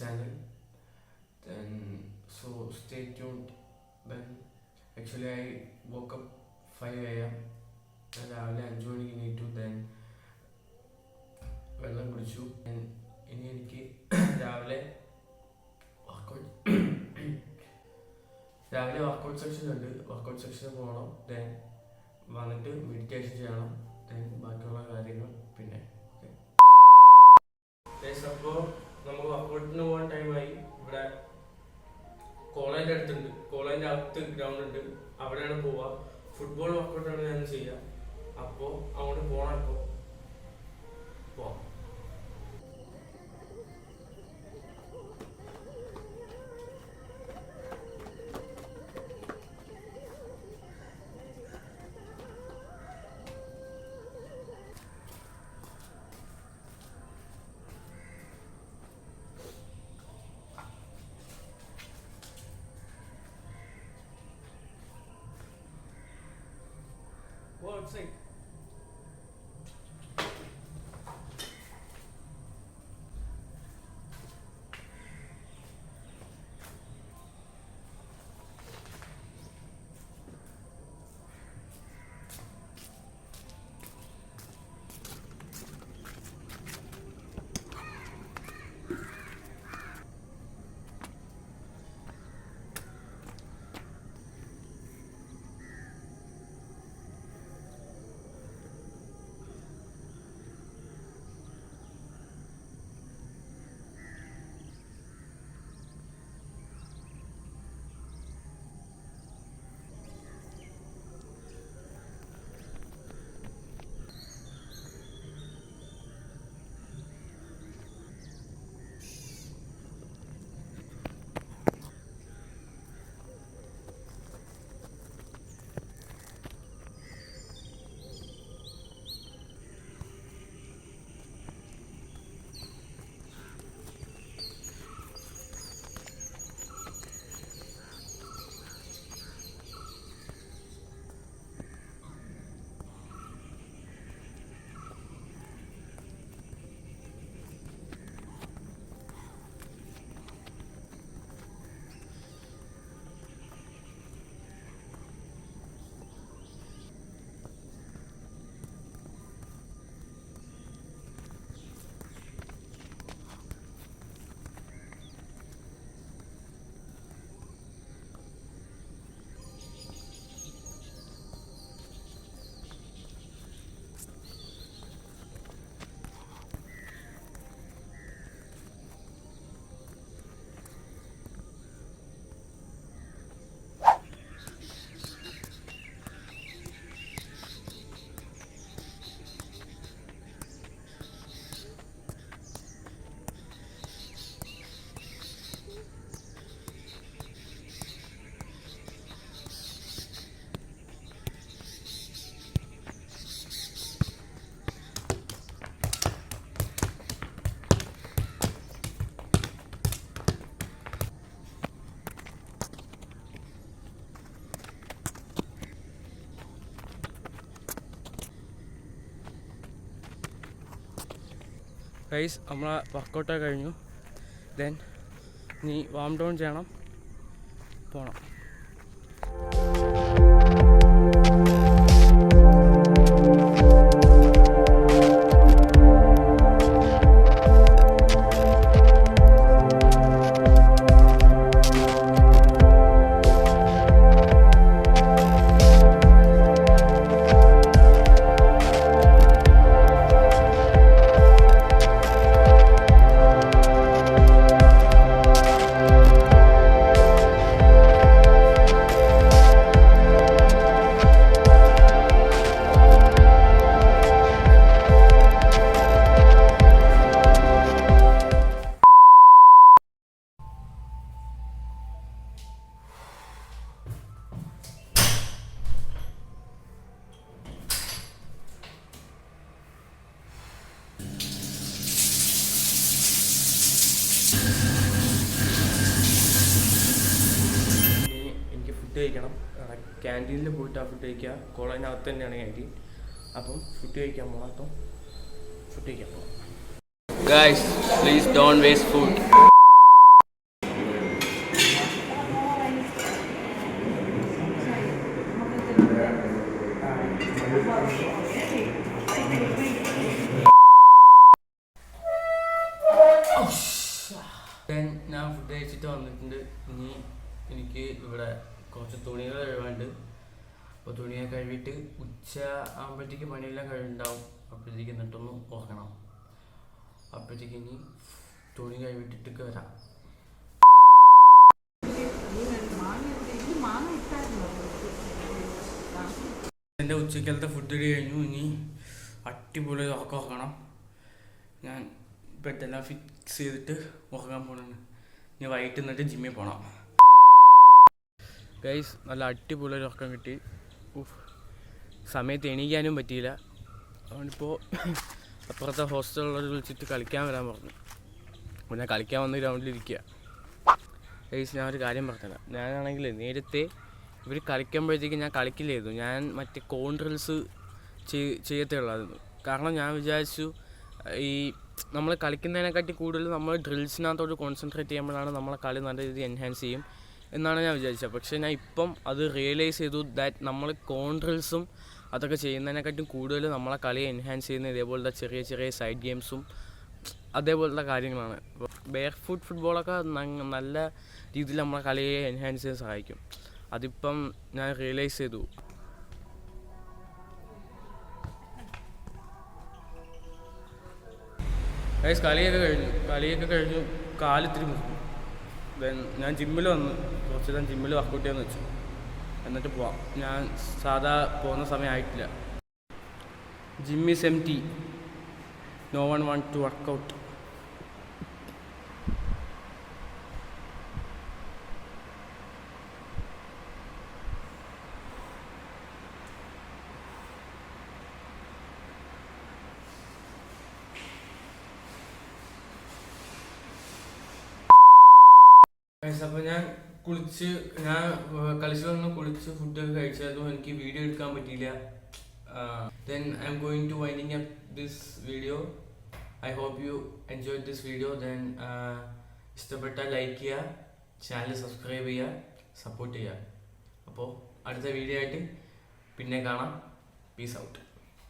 channel. Then so stay tuned. Then actually I woke up 5 a.m. and രാവിലെ 5 മണിക്ക് എണീറ്റു. Then വെള്ളം കുടിച്ചു. ഇനി എനിക്ക് രാവിലെ വർക്കൗട്ട് സെക്ഷൻ ഉണ്ട്. വർക്കൗട്ട് സെക്ഷനിൽ പോകണം. ദെൻ വന്നിട്ട് മെഡിറ്റേഷൻ ചെയ്യണം. ദെൻ ബാക്കിയുള്ള കാര്യങ്ങൾ പിന്നെ അപ്പോൾ നമുക്ക് വർക്കൗട്ടിന് പോകാൻ ടൈമായി. ഇവിടെ കോളേജിൻ്റെ അടുത്തുണ്ട്. കോളേജിൻ്റെ അടുത്ത് ഗ്രൗണ്ട് ഉണ്ട്. അവിടെയാണ് പോവുക. ഫുട്ബോൾ വർക്കൗട്ടാണ് ഞാൻ ചെയ്യുക. അപ്പോൾ അങ്ങോട്ട് പോകണം. ഇപ്പോൾ പോവാം. Go outside. ഗൈസ്, നമ്മളെ വർക്കൗട്ടൊക്കെ കഴിഞ്ഞു. ദെൻ നീ വാം ഡൗൺ ചെയ്യണം, പോകണം. ഫുഡ് കഴിക്കണം. ക്യാൻറ്റീനിൽ പോയിട്ട് ആ ഫുഡ് കഴിക്കുക. കോളേജിനകത്ത് തന്നെയാണ് ക്യാൻറ്റീൻ. അപ്പം ഫുഡ് കഴിക്കാൻ പോകാം. അപ്പം ഫുഡ് കഴിക്കാൻ പോകാം. Guys, please don't waste food. ഞാൻ ഫുഡ് കഴിച്ചിട്ട് വന്നിട്ടുണ്ട്. ഇനി എനിക്ക് ഇവിടെ കുറച്ച് തുണികൾ കഴുകാണ്ട്. അപ്പോൾ തുണിയൊക്കെ കഴുകിയിട്ട് ഉച്ച ആകുമ്പോഴത്തേക്ക് പണിയെല്ലാം കഴിവുണ്ടാവും. അപ്പോഴത്തേക്ക് എന്നിട്ടൊന്ന് ഉറങ്ങണം. അപ്പോഴത്തേക്ക് ഇനി തുണി കഴുകിട്ടിട്ട് വരാം. എൻ്റെ ഉച്ചക്കലത്തെ ഫുഡ് കഴിഞ്ഞു. ഇനി അടിപൊളി ഉറക്കണം. ഞാൻ പെട്ടെല്ലാം ഫിക്സ് ചെയ്തിട്ട് ഉറങ്ങാൻ പോകണം. ഇനി വൈകിട്ട് നിന്നിട്ട് ജിമ്മിൽ പോകണം. ഗൈസ്, നല്ല അടിപൊളി ഉറക്കം കിട്ടി. സമയത്ത് എണീക്കാനും പറ്റിയില്ല. അതുകൊണ്ടിപ്പോൾ അപ്പുറത്തെ ഹോസ്റ്റലുള്ളവർ വിളിച്ചിട്ട് കളിക്കാൻ വരാൻ പറഞ്ഞു. അപ്പോൾ ഞാൻ കളിക്കാൻ വന്ന് ഗ്രൗണ്ടിലിരിക്കുക. ഗൈസ്, ഞാൻ ഒരു കാര്യം പറഞ്ഞില്ല. ഞാനാണെങ്കിൽ നേരത്തെ ഇവർ കളിക്കുമ്പോഴത്തേക്ക് ഞാൻ കളിക്കില്ലായിരുന്നു. ഞാൻ മറ്റേ കോൺട്രൽസ് ചെയ്യത്തേ ഉള്ളായിരുന്നു. കാരണം ഞാൻ വിചാരിച്ചു ഈ നമ്മൾ കളിക്കുന്നതിനെക്കാട്ടി കൂടുതൽ നമ്മൾ ഡ്രിൽസിനകത്തോട്ട് കോൺസെൻട്രേറ്റ് ചെയ്യുമ്പോഴാണ് നമ്മളെ കളി നല്ല രീതിയിൽ എൻഹാൻസ് ചെയ്യും എന്നാണ് ഞാൻ വിചാരിച്ചത്. പക്ഷേ ഞാൻ ഇപ്പം അത് റിയലൈസ് ചെയ്തു ദാറ്റ് നമ്മൾ കോൺട്രൽസും അതൊക്കെ ചെയ്യുന്നതിനെക്കാട്ടും കൂടുതൽ നമ്മളെ കളിയെ എൻഹാൻസ് ചെയ്യുന്ന ഇതേപോലത്തെ ചെറിയ ചെറിയ സൈഡ് ഗെയിംസും അതേപോലത്തെ കാര്യങ്ങളാണ്. ബെയർ ഫുട്ട് ഫുട്ബോളൊക്കെ നല്ല രീതിയിൽ നമ്മളെ കളിയെ എൻഹാൻസ് ചെയ്യാൻ സഹായിക്കും. അതിപ്പം ഞാൻ റിയലൈസ് ചെയ്തു. ഗൈസ്, കളിയൊക്കെ കഴിഞ്ഞു കാലിത്തിരി മുറിഞ്ഞു. ദെൻ ഞാൻ ജിമ്മിൽ വന്നു. കുറച്ച് നേരം ജിമ്മിൽ വർക്കൗട്ട് ചെയ്യാമെന്ന് വെച്ചു. എന്നിട്ട് പോവാം. ഞാൻ സാധാ പോകുന്ന സമയമായിട്ടില്ല. Gym is empty. No one want to workout. അപ്പോൾ ഞാൻ കളിച്ച് വന്ന് കുളിച്ച് ഫുഡൊക്കെ കഴിച്ചതും എനിക്ക് വീഡിയോ എടുക്കാൻ പറ്റിയില്ല. Then I am going to winding up this video. I hope you enjoy this video. Then ഇഷ്ടപ്പെട്ടാൽ ലൈക്ക് ചെയ്യുക, ചാനൽ സബ്സ്ക്രൈബ് ചെയ്യുക, സപ്പോർട്ട് ചെയ്യുക. അപ്പോൾ അടുത്ത വീഡിയോ ആയിട്ട് പിന്നെ കാണാം. Peace out.